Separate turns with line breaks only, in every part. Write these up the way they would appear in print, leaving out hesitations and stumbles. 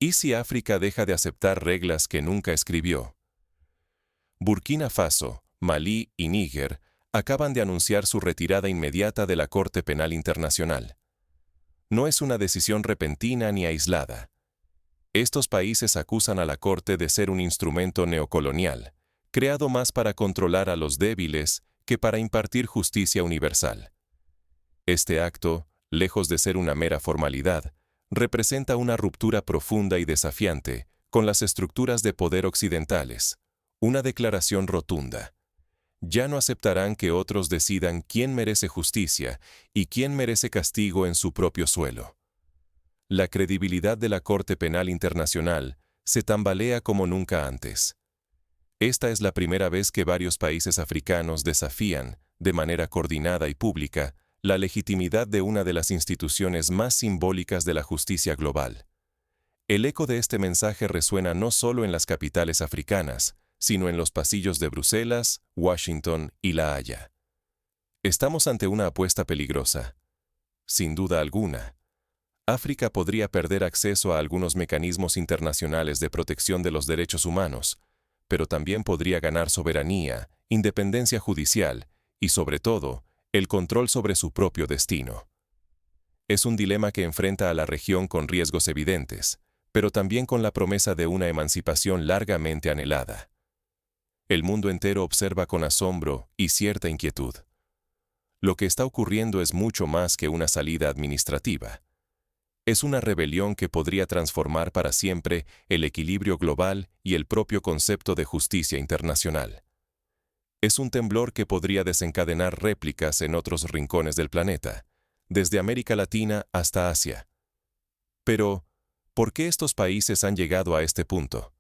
¿Y si África deja de aceptar reglas que nunca escribió? Burkina Faso, Malí y Níger acaban de anunciar su retirada inmediata de la Corte Penal Internacional. No es una decisión repentina ni aislada. Estos países acusan a la Corte de ser un instrumento neocolonial, creado más para controlar a los débiles que para impartir justicia universal. Este acto, lejos de ser una mera formalidad, representa una ruptura profunda y desafiante con las estructuras de poder occidentales, una declaración rotunda. Ya no aceptarán que otros decidan quién merece justicia y quién merece castigo en su propio suelo. La credibilidad de la Corte Penal Internacional se tambalea como nunca antes. Esta es la primera vez que varios países africanos desafían, de manera coordinada y pública, la legitimidad de una de las instituciones más simbólicas de la justicia global. El eco de este mensaje resuena no solo en las capitales africanas, sino en los pasillos de Bruselas, Washington y La Haya. Estamos ante una apuesta peligrosa. Sin duda alguna, África podría perder acceso a algunos mecanismos internacionales de protección de los derechos humanos, pero también podría ganar soberanía, independencia judicial y, sobre todo, el control sobre su propio destino. Es un dilema que enfrenta a la región con riesgos evidentes, pero también con la promesa de una emancipación largamente anhelada. El mundo entero observa con asombro y cierta inquietud. Lo que está ocurriendo es mucho más que una salida administrativa. Es una rebelión que podría transformar para siempre el equilibrio global y el propio concepto de justicia internacional. Es un temblor que podría desencadenar réplicas en otros rincones del planeta, desde América Latina hasta Asia. Pero, ¿por qué estos países han llegado a este punto?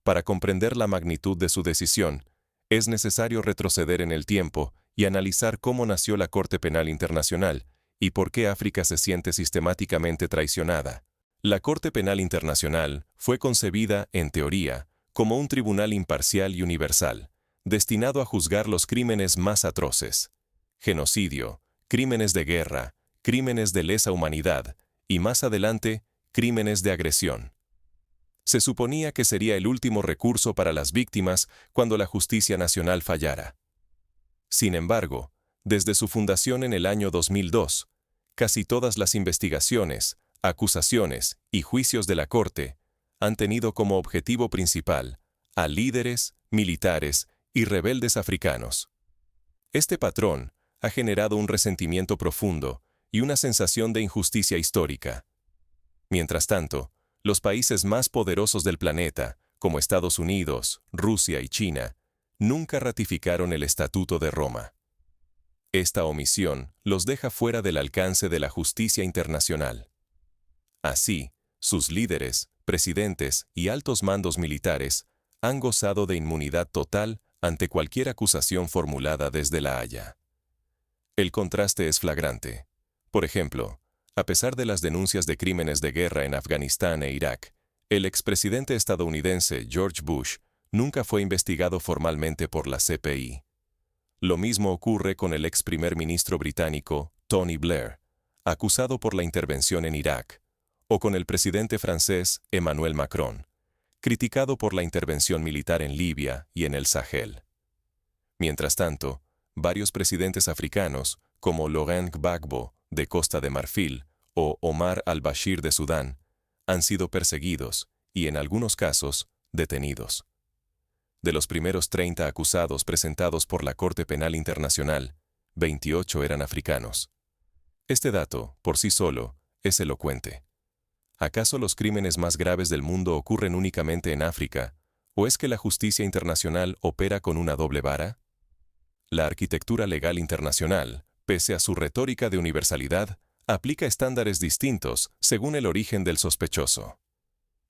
Para comprender la magnitud de su decisión, es necesario retroceder en el tiempo y analizar cómo nació la Corte Penal Internacional y por qué África se siente sistemáticamente traicionada. La Corte Penal Internacional fue concebida, en teoría, como un tribunal imparcial y universal, destinado a juzgar los crímenes más atroces: genocidio, crímenes de guerra, crímenes de lesa humanidad y, más adelante, crímenes de agresión. Se suponía que sería el último recurso para las víctimas cuando la justicia nacional fallara. Sin embargo, desde su fundación en el año 2002, casi todas las investigaciones, acusaciones y juicios de la Corte han tenido como objetivo principal a líderes, militares y rebeldes africanos. Este patrón ha generado un resentimiento profundo y una sensación de injusticia histórica. Mientras tanto, los países más poderosos del planeta, como Estados Unidos, Rusia y China, nunca ratificaron el Estatuto de Roma. Esta omisión los deja fuera del alcance de la justicia internacional. Así, sus líderes, presidentes y altos mandos militares han gozado de inmunidad total ante cualquier acusación formulada desde La Haya. El contraste es flagrante. Por ejemplo, a pesar de las denuncias de crímenes de guerra en Afganistán e Irak, el expresidente estadounidense George Bush nunca fue investigado formalmente por la CPI. Lo mismo ocurre con el ex primer ministro británico Tony Blair, acusado por la intervención en Irak, o con el presidente francés Emmanuel Macron, criticado por la intervención militar en Libia y en el Sahel. Mientras tanto, varios presidentes africanos, como Laurent Gbagbo, de Costa de Marfil, o Omar al-Bashir de Sudán, han sido perseguidos y, en algunos casos, detenidos. De los primeros 30 acusados presentados por la Corte Penal Internacional, 28 eran africanos. Este dato, por sí solo, es elocuente. ¿Acaso los crímenes más graves del mundo ocurren únicamente en África, o es que la justicia internacional opera con una doble vara? La arquitectura legal internacional, pese a su retórica de universalidad, aplica estándares distintos según el origen del sospechoso.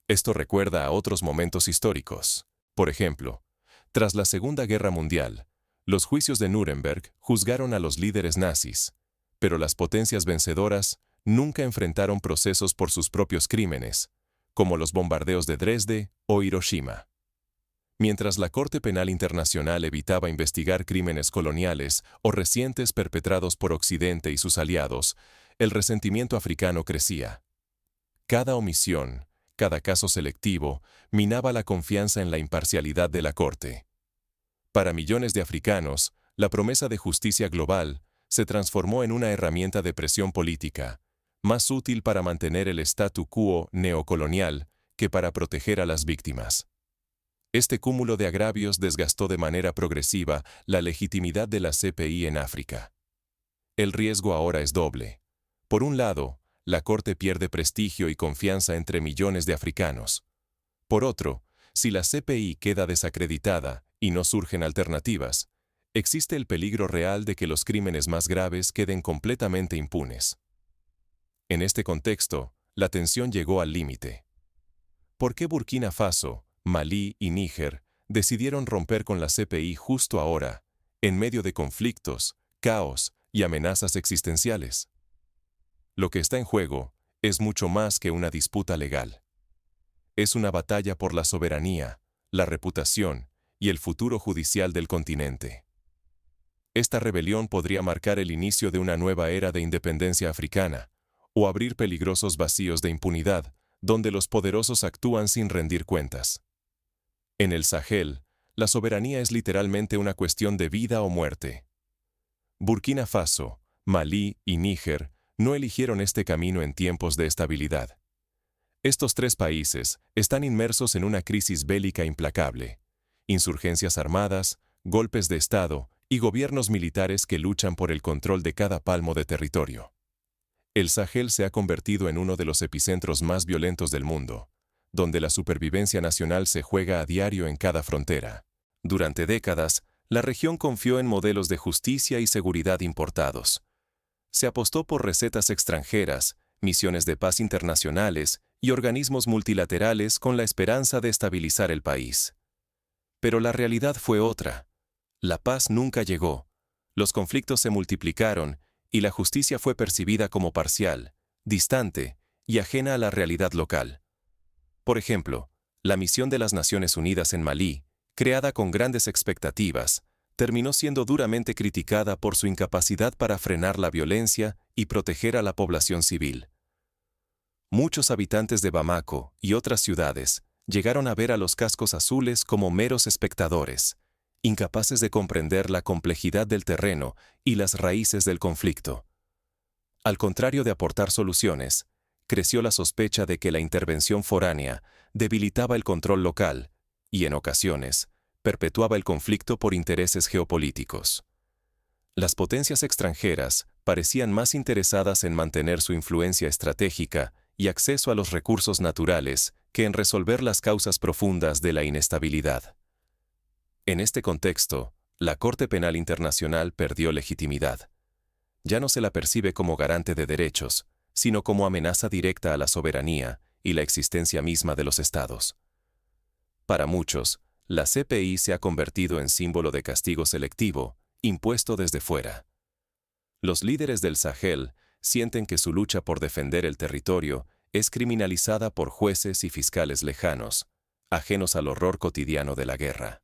Esto recuerda a otros momentos históricos. Por ejemplo, tras la Segunda Guerra Mundial, los juicios de Nuremberg juzgaron a los líderes nazis, pero las potencias vencedoras nunca enfrentaron procesos por sus propios crímenes, como los bombardeos de Dresde o Hiroshima. Mientras la Corte Penal Internacional evitaba investigar crímenes coloniales o recientes perpetrados por Occidente y sus aliados, el resentimiento africano crecía. Cada omisión, cada caso selectivo, minaba la confianza en la imparcialidad de la Corte. Para millones de africanos, la promesa de justicia global se transformó en una herramienta de presión política, más útil para mantener el statu quo neocolonial que para proteger a las víctimas. Este cúmulo de agravios desgastó de manera progresiva la legitimidad de la CPI en África. El riesgo ahora es doble. Por un lado, la Corte pierde prestigio y confianza entre millones de africanos. Por otro, si la CPI queda desacreditada y no surgen alternativas, existe el peligro real de que los crímenes más graves queden completamente impunes. En este contexto, la tensión llegó al límite. ¿Por qué Burkina Faso, Malí y Níger decidieron romper con la CPI justo ahora, en medio de conflictos, caos y amenazas existenciales? Lo que está en juego es mucho más que una disputa legal. Es una batalla por la soberanía, la reputación y el futuro judicial del continente. Esta rebelión podría marcar el inicio de una nueva era de independencia africana, o abrir peligrosos vacíos de impunidad, donde los poderosos actúan sin rendir cuentas. En el Sahel, la soberanía es literalmente una cuestión de vida o muerte. Burkina Faso, Malí y Níger no eligieron este camino en tiempos de estabilidad. Estos tres países están inmersos en una crisis bélica implacable: insurgencias armadas, golpes de Estado y gobiernos militares que luchan por el control de cada palmo de territorio. El Sahel se ha convertido en uno de los epicentros más violentos del mundo, donde la supervivencia nacional se juega a diario en cada frontera. Durante décadas, la región confió en modelos de justicia y seguridad importados. Se apostó por recetas extranjeras, misiones de paz internacionales y organismos multilaterales con la esperanza de estabilizar el país. Pero la realidad fue otra. La paz nunca llegó, los conflictos se multiplicaron y la justicia fue percibida como parcial, distante y ajena a la realidad local. Por ejemplo, la misión de las Naciones Unidas en Malí, creada con grandes expectativas, terminó siendo duramente criticada por su incapacidad para frenar la violencia y proteger a la población civil. Muchos habitantes de Bamako y otras ciudades llegaron a ver a los cascos azules como meros espectadores, incapaces de comprender la complejidad del terreno y las raíces del conflicto. Al contrario de aportar soluciones, creció la sospecha de que la intervención foránea debilitaba el control local y, en ocasiones, perpetuaba el conflicto por intereses geopolíticos. Las potencias extranjeras parecían más interesadas en mantener su influencia estratégica y acceso a los recursos naturales que en resolver las causas profundas de la inestabilidad. En este contexto, la Corte Penal Internacional perdió legitimidad. Ya no se la percibe como garante de derechos, sino como amenaza directa a la soberanía y la existencia misma de los estados. Para muchos, la CPI se ha convertido en símbolo de castigo selectivo, impuesto desde fuera. Los líderes del Sahel sienten que su lucha por defender el territorio es criminalizada por jueces y fiscales lejanos, ajenos al horror cotidiano de la guerra.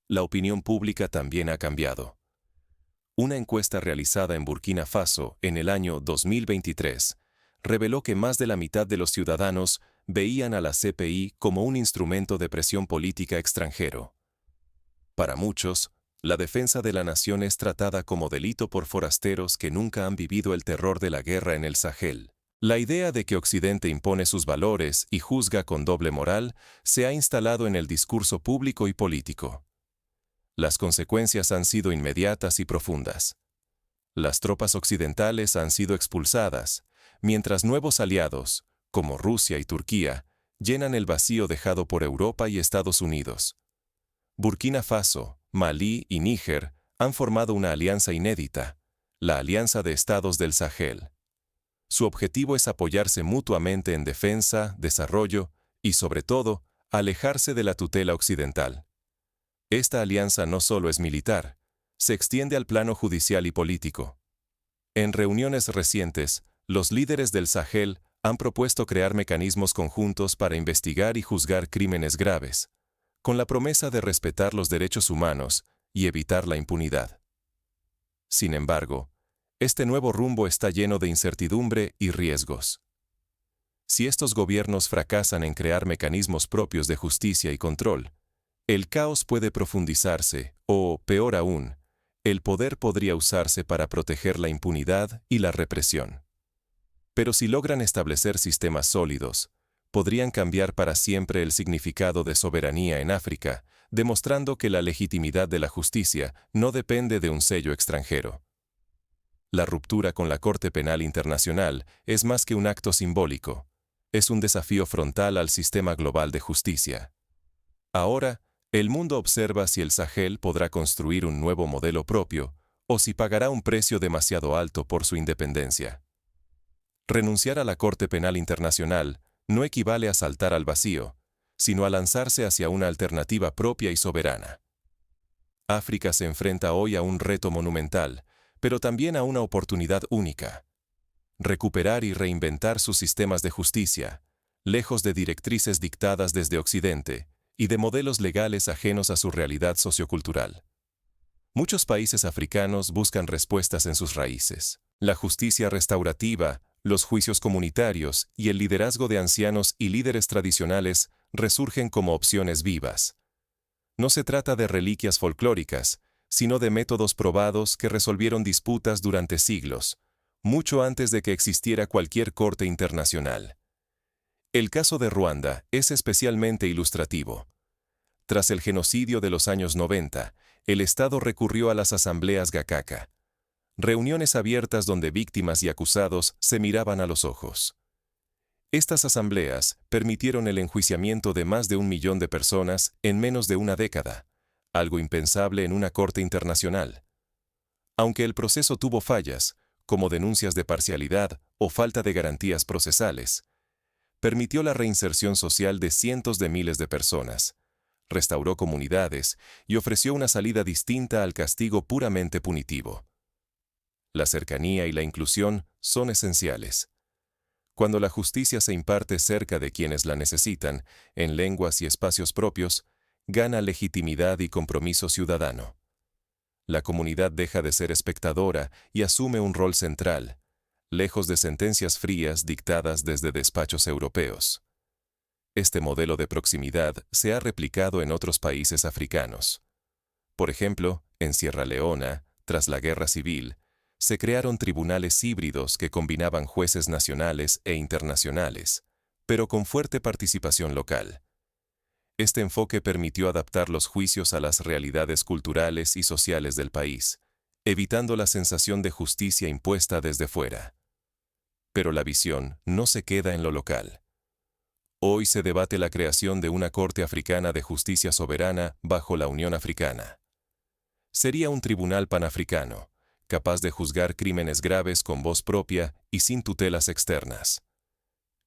La opinión pública también ha cambiado. Una encuesta realizada en Burkina Faso en el año 2023 reveló que más de la mitad de los ciudadanos veían a la CPI como un instrumento de presión política extranjero. Para muchos, la defensa de la nación es tratada como delito por forasteros que nunca han vivido el terror de la guerra en el Sahel. La idea de que Occidente impone sus valores y juzga con doble moral se ha instalado en el discurso público y político. Las consecuencias han sido inmediatas y profundas. Las tropas occidentales han sido expulsadas, mientras nuevos aliados, como Rusia y Turquía, llenan el vacío dejado por Europa y Estados Unidos. Burkina Faso, Malí y Níger han formado una alianza inédita, la Alianza de Estados del Sahel. Su objetivo es apoyarse mutuamente en defensa, desarrollo y, sobre todo, alejarse de la tutela occidental. Esta alianza no solo es militar, se extiende al plano judicial y político. En reuniones recientes, los líderes del Sahel han propuesto crear mecanismos conjuntos para investigar y juzgar crímenes graves, con la promesa de respetar los derechos humanos y evitar la impunidad. Sin embargo, este nuevo rumbo está lleno de incertidumbre y riesgos. Si estos gobiernos fracasan en crear mecanismos propios de justicia y control, el caos puede profundizarse o, peor aún, el poder podría usarse para proteger la impunidad y la represión. Pero si logran establecer sistemas sólidos, podrían cambiar para siempre el significado de soberanía en África, demostrando que la legitimidad de la justicia no depende de un sello extranjero. La ruptura con la Corte Penal Internacional es más que un acto simbólico, es un desafío frontal al sistema global de justicia. Ahora, el mundo observa si el Sahel podrá construir un nuevo modelo propio o si pagará un precio demasiado alto por su independencia. Renunciar a la Corte Penal Internacional no equivale a saltar al vacío, sino a lanzarse hacia una alternativa propia y soberana. África se enfrenta hoy a un reto monumental, pero también a una oportunidad única. Recuperar y reinventar sus sistemas de justicia, lejos de directrices dictadas desde Occidente y de modelos legales ajenos a su realidad sociocultural. Muchos países africanos buscan respuestas en sus raíces. La justicia restaurativa, los juicios comunitarios y el liderazgo de ancianos y líderes tradicionales resurgen como opciones vivas. No se trata de reliquias folclóricas, sino de métodos probados que resolvieron disputas durante siglos, mucho antes de que existiera cualquier corte internacional. El caso de Ruanda es especialmente ilustrativo. Tras el genocidio de los años 90, el Estado recurrió a las asambleas Gakaka, reuniones abiertas donde víctimas y acusados se miraban a los ojos. Estas asambleas permitieron el enjuiciamiento de más de 1 millón de personas en menos de una década, algo impensable en una corte internacional. Aunque el proceso tuvo fallas, como denuncias de parcialidad o falta de garantías procesales, permitió la reinserción social de cientos de miles de personas, restauró comunidades y ofreció una salida distinta al castigo puramente punitivo. La cercanía y la inclusión son esenciales. Cuando la justicia se imparte cerca de quienes la necesitan, en lenguas y espacios propios, gana legitimidad y compromiso ciudadano. La comunidad deja de ser espectadora y asume un rol central, lejos de sentencias frías dictadas desde despachos europeos. Este modelo de proximidad se ha replicado en otros países africanos. Por ejemplo, en Sierra Leona, tras la Guerra Civil, se crearon tribunales híbridos que combinaban jueces nacionales e internacionales, pero con fuerte participación local. Este enfoque permitió adaptar los juicios a las realidades culturales y sociales del país, evitando la sensación de justicia impuesta desde fuera. Pero la visión no se queda en lo local. Hoy se debate la creación de una Corte Africana de Justicia Soberana bajo la Unión Africana. Sería un tribunal panafricano, capaz de juzgar crímenes graves con voz propia y sin tutelas externas.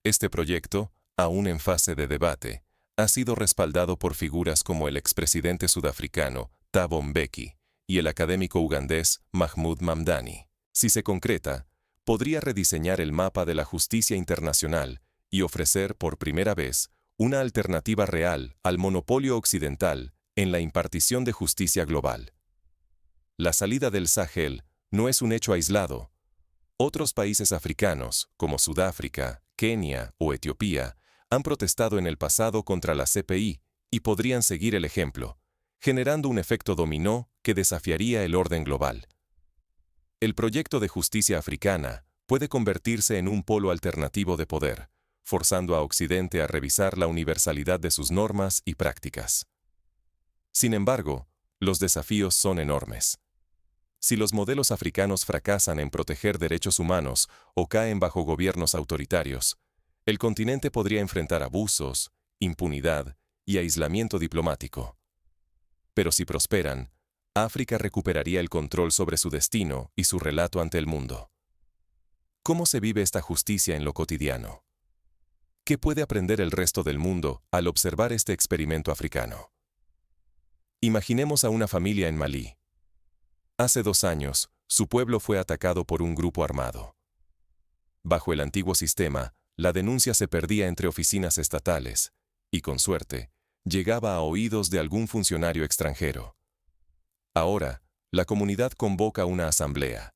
Este proyecto, aún en fase de debate, ha sido respaldado por figuras como el expresidente sudafricano Thabo Mbeki y el académico ugandés Mahmoud Mamdani. Si se concreta, podría rediseñar el mapa de la justicia internacional y ofrecer por primera vez una alternativa real al monopolio occidental en la impartición de justicia global. La salida del Sahel no es un hecho aislado. Otros países africanos, como Sudáfrica, Kenia o Etiopía, han protestado en el pasado contra la CPI y podrían seguir el ejemplo, generando un efecto dominó que desafiaría el orden global. El proyecto de justicia africana puede convertirse en un polo alternativo de poder, forzando a Occidente a revisar la universalidad de sus normas y prácticas. Sin embargo, los desafíos son enormes. Si los modelos africanos fracasan en proteger derechos humanos o caen bajo gobiernos autoritarios, el continente podría enfrentar abusos, impunidad y aislamiento diplomático. Pero si prosperan, África recuperaría el control sobre su destino y su relato ante el mundo. ¿Cómo se vive esta justicia en lo cotidiano? ¿Qué puede aprender el resto del mundo al observar este experimento africano? Imaginemos a una familia en Malí. Hace 2 años, su pueblo fue atacado por un grupo armado. Bajo el antiguo sistema, la denuncia se perdía entre oficinas estatales y, con suerte, llegaba a oídos de algún funcionario extranjero. Ahora, la comunidad convoca una asamblea,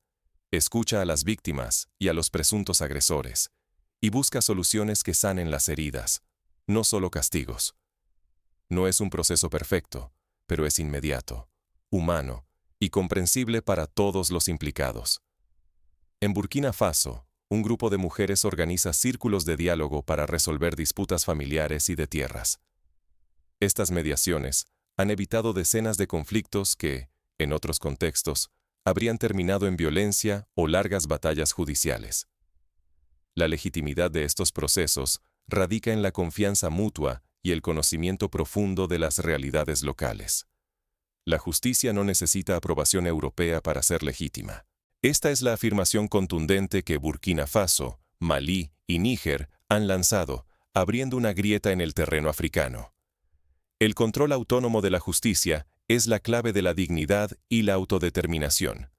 escucha a las víctimas y a los presuntos agresores, y busca soluciones que sanen las heridas, no solo castigos. No es un proceso perfecto, pero es inmediato, humano y comprensible para todos los implicados. En Burkina Faso, un grupo de mujeres organiza círculos de diálogo para resolver disputas familiares y de tierras. Estas mediaciones han evitado decenas de conflictos que, en otros contextos, habrían terminado en violencia o largas batallas judiciales. La legitimidad de estos procesos radica en la confianza mutua y el conocimiento profundo de las realidades locales. La justicia no necesita aprobación europea para ser legítima. Esta es la afirmación contundente que Burkina Faso, Malí y Níger han lanzado, abriendo una grieta en el terreno africano. El control autónomo de la justicia es la clave de la dignidad y la autodeterminación.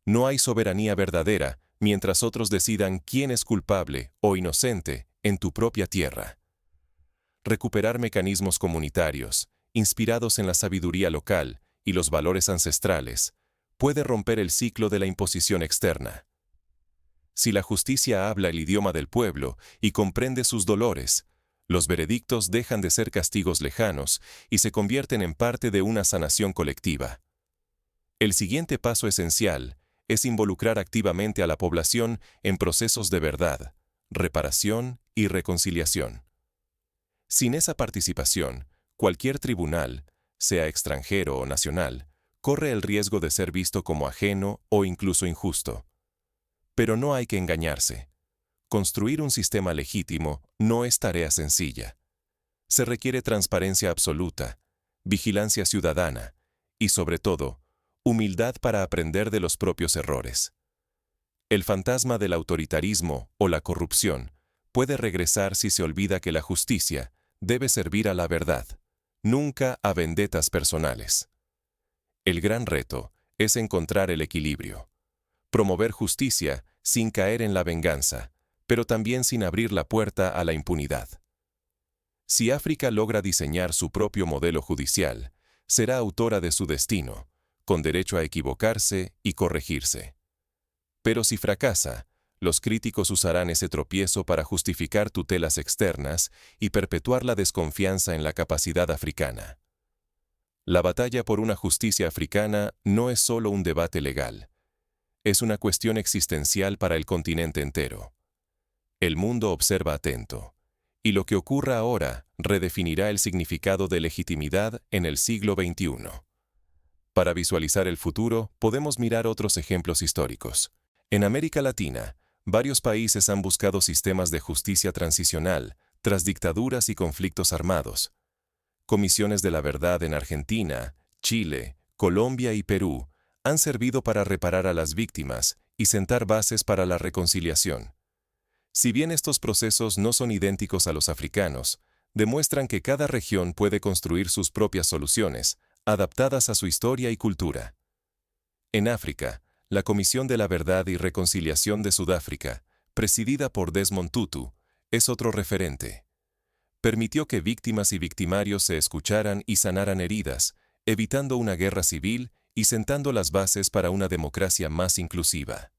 No hay soberanía verdadera mientras otros decidan quién es culpable o inocente en tu propia tierra. Recuperar mecanismos comunitarios, inspirados en la sabiduría local y los valores ancestrales, puede romper el ciclo de la imposición externa. Si la justicia habla el idioma del pueblo y comprende sus dolores, los veredictos dejan de ser castigos lejanos y se convierten en parte de una sanación colectiva. El siguiente paso esencial es involucrar activamente a la población en procesos de verdad, reparación y reconciliación. Sin esa participación, cualquier tribunal, sea extranjero o nacional, corre el riesgo de ser visto como ajeno o incluso injusto. Pero no hay que engañarse. Construir un sistema legítimo no es tarea sencilla. Se requiere transparencia absoluta, vigilancia ciudadana y, sobre todo, humildad para aprender de los propios errores. El fantasma del autoritarismo o la corrupción puede regresar si se olvida que la justicia debe servir a la verdad, nunca a vendetas personales. El gran reto es encontrar el equilibrio. Promover justicia sin caer en la venganza, pero también sin abrir la puerta a la impunidad. Si África logra diseñar su propio modelo judicial, será autora de su destino, con derecho a equivocarse y corregirse. Pero si fracasa, los críticos usarán ese tropiezo para justificar tutelas externas y perpetuar la desconfianza en la capacidad africana. La batalla por una justicia africana no es solo un debate legal. Es una cuestión existencial para el continente entero. El mundo observa atento, y lo que ocurra ahora redefinirá el significado de legitimidad en el siglo XXI. Para visualizar el futuro, podemos mirar otros ejemplos históricos. En América Latina, varios países han buscado sistemas de justicia transicional tras dictaduras y conflictos armados. Comisiones de la verdad en Argentina, Chile, Colombia y Perú han servido para reparar a las víctimas y sentar bases para la reconciliación. Si bien estos procesos no son idénticos a los africanos, demuestran que cada región puede construir sus propias soluciones, adaptadas a su historia y cultura. En África, la Comisión de la Verdad y Reconciliación de Sudáfrica, presidida por Desmond Tutu, es otro referente. Permitió que víctimas y victimarios se escucharan y sanaran heridas, evitando una guerra civil y sentando las bases para una democracia más inclusiva.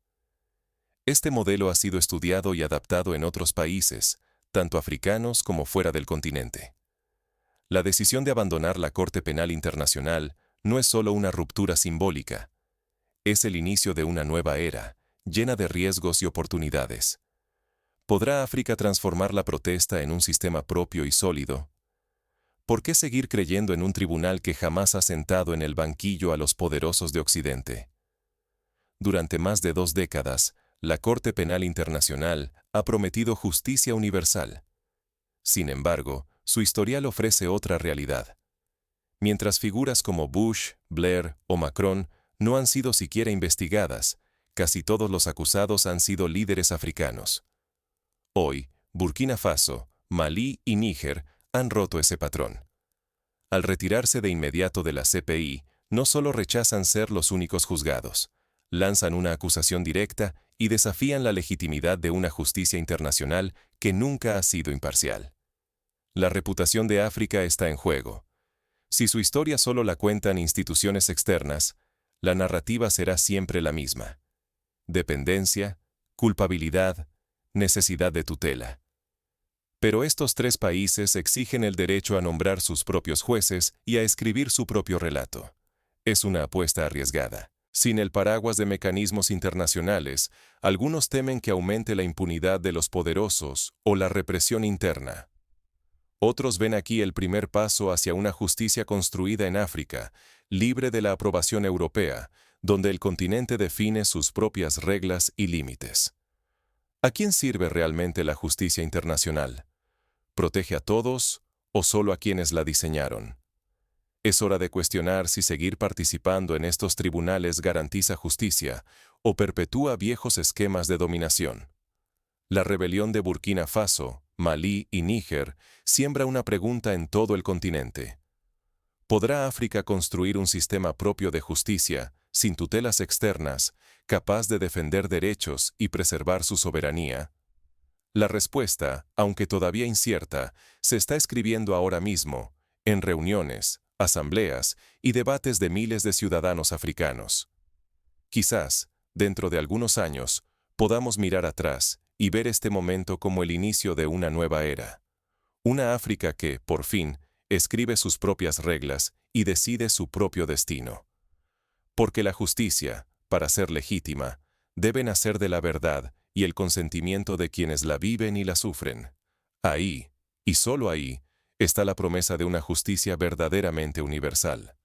Este modelo ha sido estudiado y adaptado en otros países, tanto africanos como fuera del continente. La decisión de abandonar la Corte Penal Internacional no es solo una ruptura simbólica, es el inicio de una nueva era, llena de riesgos y oportunidades. ¿Podrá África transformar la protesta en un sistema propio y sólido? ¿Por qué seguir creyendo en un tribunal que jamás ha sentado en el banquillo a los poderosos de Occidente? Durante más de 2 décadas, la Corte Penal Internacional ha prometido justicia universal. Sin embargo, su historial ofrece otra realidad. Mientras figuras como Bush, Blair o Macron no han sido siquiera investigadas, casi todos los acusados han sido líderes africanos. Hoy, Burkina Faso, Malí y Níger han roto ese patrón. Al retirarse de inmediato de la CPI, no solo rechazan ser los únicos juzgados, lanzan una acusación directa y desafían la legitimidad de una justicia internacional que nunca ha sido imparcial. La reputación de África está en juego. Si su historia solo la cuentan instituciones externas, la narrativa será siempre la misma. Dependencia, culpabilidad, necesidad de tutela. Pero estos 3 países exigen el derecho a nombrar sus propios jueces y a escribir su propio relato. Es una apuesta arriesgada. Sin el paraguas de mecanismos internacionales, algunos temen que aumente la impunidad de los poderosos o la represión interna. Otros ven aquí el primer paso hacia una justicia construida en África, libre de la aprobación europea, donde el continente define sus propias reglas y límites. ¿A quién sirve realmente la justicia internacional? ¿Protege a todos o solo a quienes la diseñaron? Es hora de cuestionar si seguir participando en estos tribunales garantiza justicia o perpetúa viejos esquemas de dominación. La rebelión de Burkina Faso, Malí y Níger siembra una pregunta en todo el continente. ¿Podrá África construir un sistema propio de justicia, sin tutelas externas, capaz de defender derechos y preservar su soberanía? La respuesta, aunque todavía incierta, se está escribiendo ahora mismo, en reuniones, asambleas y debates de miles de ciudadanos africanos. Quizás, dentro de algunos años, podamos mirar atrás y ver este momento como el inicio de una nueva era. Una África que, por fin, escribe sus propias reglas y decide su propio destino. Porque la justicia, para ser legítima, debe nacer de la verdad y el consentimiento de quienes la viven y la sufren. Ahí, y solo ahí, está la promesa de una justicia verdaderamente universal.